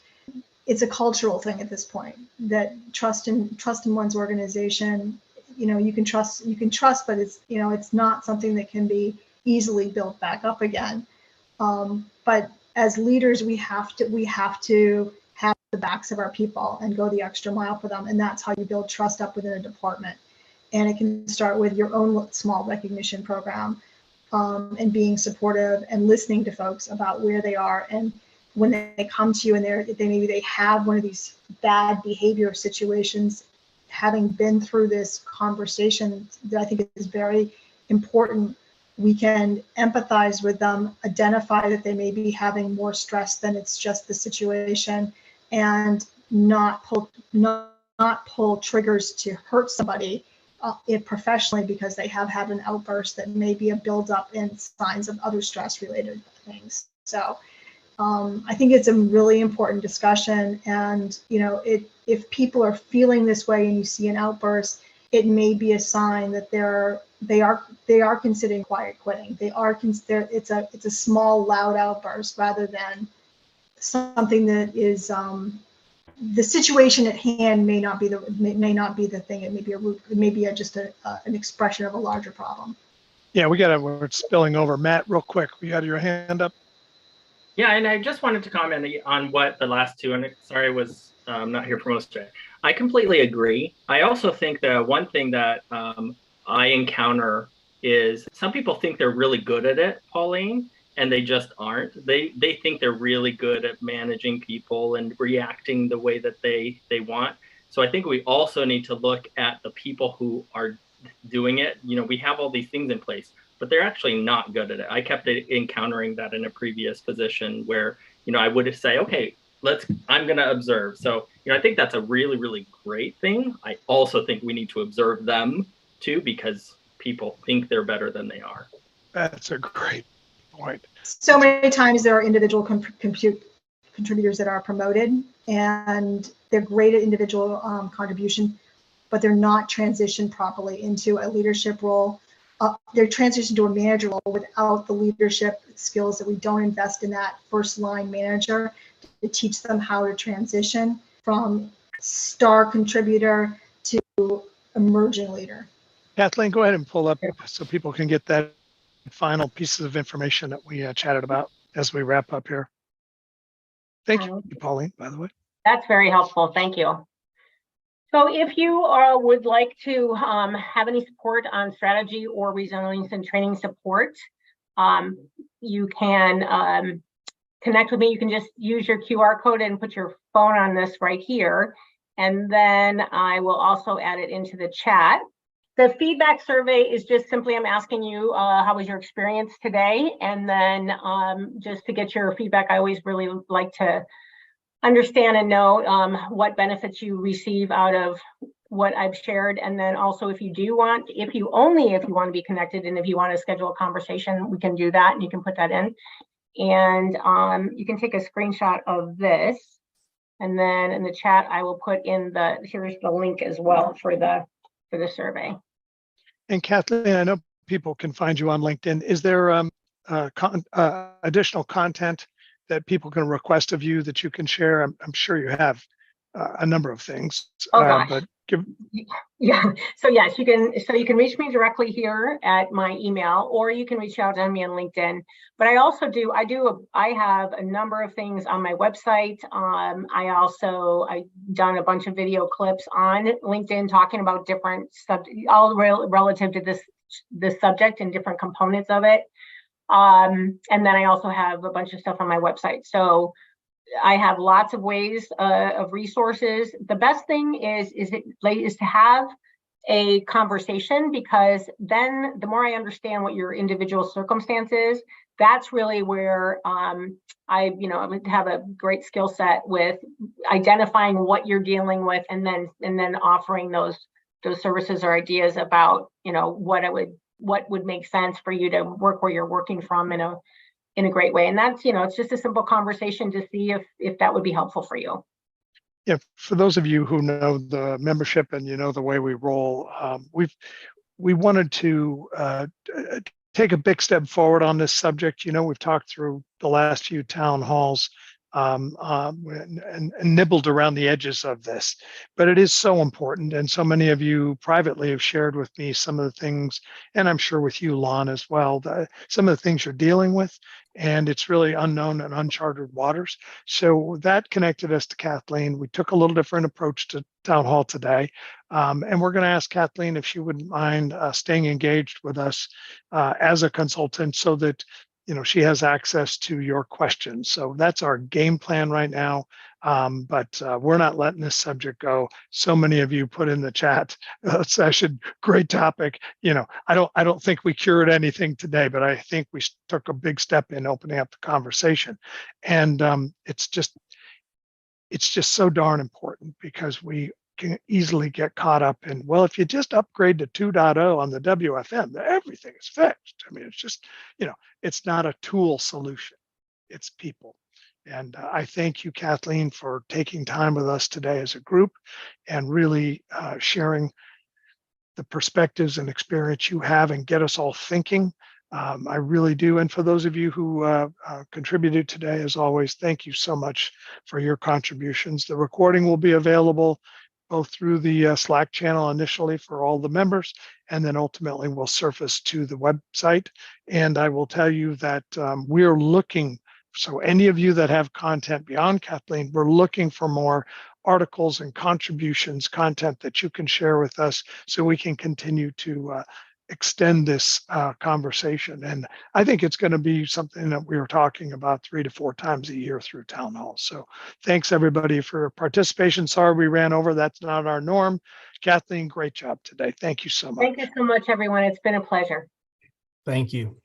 it's a cultural thing at this point, that trust in one's organization. You can trust, but it's not something that can be easily built back up again. But as leaders, we have to have the backs of our people and go the extra mile for them. And that's how you build trust up within a department. And it can start with your own small recognition program, and being supportive and listening to folks about where they are. And when they come to you and they have one of these bad behavior situations, having been through this conversation, that I think is very important, we can empathize with them, identify that they may be having more stress than it's just the situation, and not pull triggers to hurt somebody professionally because they have had an outburst that may be a buildup in signs of other stress related things. So I think it's a really important discussion. And if people are feeling this way and you see an outburst, it may be a sign that they are considering quiet quitting. It's a small, loud outburst rather than something that is the situation at hand may not be the thing. It may be just an expression of a larger problem. Yeah, we're spilling over. Matt, real quick, you had your hand up. Yeah, and I just wanted to comment on what the last two, and sorry I was not here for most of it. I completely agree. I also think that one thing that I encounter is some people think they're really good at it, Pauline, and they just aren't. They think they're really good at managing people and reacting the way that they want. So I think we also need to look at the people who are doing it. We have all these things in place, but they're actually not good at it. I kept encountering that in a previous position where, I would say, okay, I'm going to observe. So, I think that's a really, really great thing. I also think we need to observe them too, because people think they're better than they are. That's a great point. So many times there are individual contributors that are promoted, and they're great at individual contribution, but they're not transitioned properly into a leadership role, they transition to a manager role without the leadership skills, that we don't invest in that first line manager to teach them how to transition from star contributor to emerging leader. Kathleen, go ahead and pull up so people can get that final pieces of information that we chatted about as we wrap up here. Thank you, Pauline, by the way. That's very helpful. Thank you. So if you would like to have any support on strategy or resilience and training support, you can connect with me. You can just use your QR code and put your phone on this right here. And then I will also add it into the chat. The feedback survey is just simply, I'm asking you, how was your experience today? And then just to get your feedback, I always really like to understand and know what benefits you receive out of what I've shared. And then also, if you want to be connected, and if you want to schedule a conversation, we can do that, and you can put that in. And you can take a screenshot of this. And then in the chat, I will put in here's the link as well for the survey. And Kathleen, I know people can find you on LinkedIn. Is there additional content that people can request of you that you can share? I'm sure you have a number of things. Oh gosh. But yeah. So yes, you can reach me directly here at my email, or you can reach out to me on LinkedIn. But I have a number of things on my website. I've done a bunch of video clips on LinkedIn talking about different subjects, all relative to this subject and different components of it. And then I also have a bunch of stuff on my website. So I have lots of ways of resources. The best thing is to have a conversation, because then the more I understand what your individual circumstances, that's really where I would have a great skill set with identifying what you're dealing with, and then offering those services or ideas about what would make sense for you to work where you're working from in a great way. And that's, it's just a simple conversation to see if that would be helpful for you. Yeah, for those of you who know the membership and the way we roll, we wanted to take a big step forward on this subject. We've talked through the last few town halls and nibbled around the edges of this, but it is so important. And so many of you privately have shared with me some of the things, and I'm sure with you, Lon, as well, some of the things you're dealing with, and it's really unknown and uncharted waters. So that connected us to Kathleen. We took a little different approach to town hall today, and we're going to ask Kathleen if she wouldn't mind staying engaged with us as a consultant, so that she has access to your questions. So that's our game plan right now. But we're not letting this subject go. So many of you put in the chat session, great topic. I don't think we cured anything today, but I think we took a big step in opening up the conversation. And it's just so darn important, because we can easily get caught up in, well, if you just upgrade to 2.0 on the WFM, everything is fixed. I mean, it's just, it's not a tool solution, it's people. And I thank you, Kathleen, for taking time with us today as a group and really sharing the perspectives and experience you have and get us all thinking. I really do. And for those of you who contributed today, as always, thank you so much for your contributions. The recording will be available both through the Slack channel initially for all the members, and then ultimately will surface to the website. And I will tell you that we're looking, so any of you that have content beyond Kathleen, we're looking for more articles and contributions, content that you can share with us, so we can continue to extend this conversation. And I think it's going to be something that we are talking about 3 to 4 times a year through town hall. So thanks everybody for your participation. Sorry we ran over. That's not our norm. Kathleen, great job today. Thank you so much. Thank you so much, everyone. It's been a pleasure. Thank you.